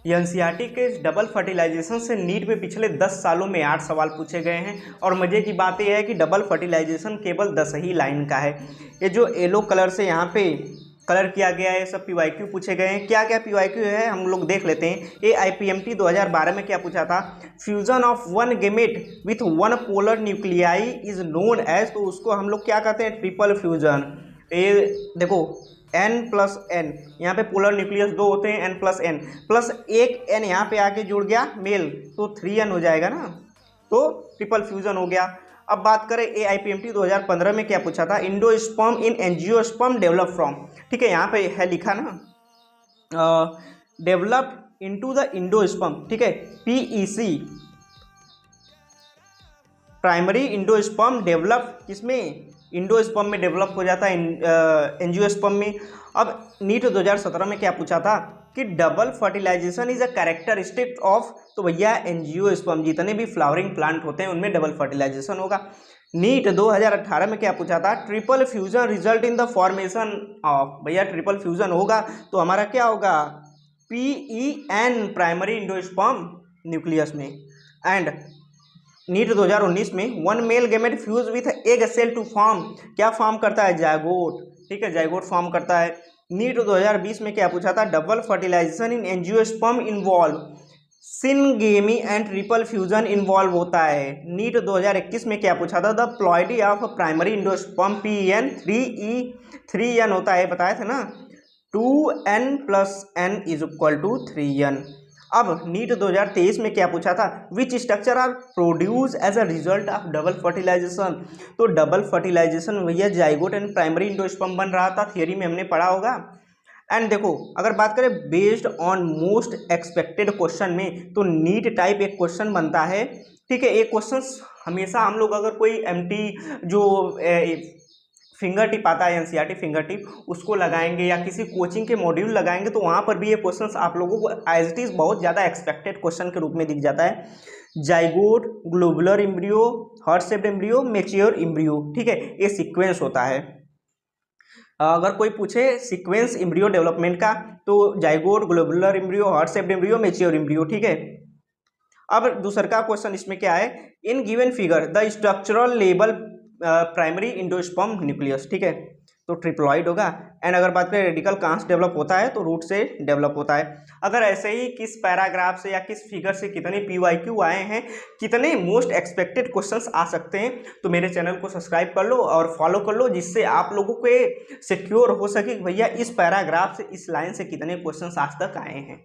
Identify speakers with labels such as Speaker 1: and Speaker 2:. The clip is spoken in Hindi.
Speaker 1: एनसीईआरटी के इस डबल फर्टिलाइजेशन से नीट में पिछले 10 सालों में 8 सवाल पूछे गए हैं। और मज़े की बात यह है कि डबल फर्टिलाइजेशन केवल 10 ही लाइन का है। ये जो येलो कलर से यहाँ पे कलर किया गया है, सब पीवाईक्यू पूछे गए हैं। क्या क्या पीवाईक्यू है हम लोग देख लेते हैं। ये आईपीएमटी 2012 में क्या पूछा था, fusion of one gamete with one polar nuclei is known as, तो उसको हम लोग क्या कहते हैं, ट्रिपल फ्यूजन। ये देखो n+n, यहाँ पे पोलर न्यूक्लियस 2 होते हैं, n+n प्लस एक n यहाँ पे आके जुड़ गया मेल, तो 3n हो जाएगा ना, तो ट्रिपल फ्यूजन हो गया। अब बात करें AIPMT 2015 में क्या पूछा था, endosperm in angiosperm develop from, ठीक है, यहाँ पे है लिखा ना, डेवलप्ड इनटू द इंडोस्पर्म, ठीक है, PEC, प्राइमरी इंडोस्पर्म डेवलप किसमें, इंडोस्पर्म में डेवलप हो जाता है एंजियोस्पर्म में। अब नीट 2017 में क्या पूछा था कि double fertilization is a characteristic of, तो भैया एंजियोस्पर्म, जितने भी फ्लावरिंग प्लांट होते हैं उनमें डबल फर्टिलाइजेशन होगा। नीट 2018 में क्या पूछा था, triple fusion result in the formation of, भैया ट्रिपल फ्यूजन होगा तो हमारा क्या होगा, PEN, प्राइमरी इंडोस्पर्म न्यूक्लियस में। एंड नीट 2019 में one male gamete fuse with egg cell to form, क्या फॉर्म करता है, जायगोट, ठीक है, जायगोट फॉर्म करता है। नीट 2020 में क्या पूछा था, double fertilization in angiosperm involve syngamy and triple fusion involve होता है। नीट 2021 में क्या पूछा था, the ploidy of primary endosperm PEN 3E3N होता है, बताए थे ना, 2n+n is equal to 3n। अब नीट 2023 में क्या पूछा था, which structure are produce as a result of double fertilization, तो डबल फर्टिलाइजेशन भैया जाइगोट एंड प्राइमरी इंडोस्पर्म बन रहा था, थियरी में हमने पढ़ा होगा। एंड देखो अगर बात करें based on most expected question में, तो नीट टाइप एक क्वेश्चन बनता है, ठीक है। एक क्वेश्चन हमेशा हम लोग अगर कोई MT जो फिंगर टिप आता है, एनसीईआरटी फिंगर टिप, उसको लगाएंगे या किसी कोचिंग के मॉड्यूल लगाएंगे तो वहाँ पर भी ये क्वेश्चंस आप लोगों को एज इट इज़ बहुत ज़्यादा एक्सपेक्टेड क्वेश्चन के रूप में दिख जाता है। Zygote, globular embryo, heart shaped embryo, mature embryo, ठीक है, ये सीक्वेंस होता है। अगर कोई पूछे सीक्वेंस एम्ब्रियो डेवलपमेंट का, तो zygote, globular embryo, heart shaped embryo, mature embryo, ठीक है। अब दूसरा का क्वेश्चन इसमें क्या है, in given figure the structural level primary endosperm nucleus, ठीक है, तो ट्रिप्लॉइड होगा। एंड अगर बात करें रेडिकल कहाँ से डेवलप होता है, तो रूट से डेवलप होता है। अगर ऐसे ही किस पैराग्राफ से या किस फिगर से कितने PYQ आए हैं, कितने मोस्ट एक्सपेक्टेड क्वेश्चंस आ सकते हैं, तो मेरे चैनल को सब्सक्राइब कर लो और फॉलो कर लो, जिससे आप लोगों को सिक्योर हो सके कि भैया इस पैराग्राफ से, इस लाइन से कितने क्वेश्चंस आज तक आए हैं।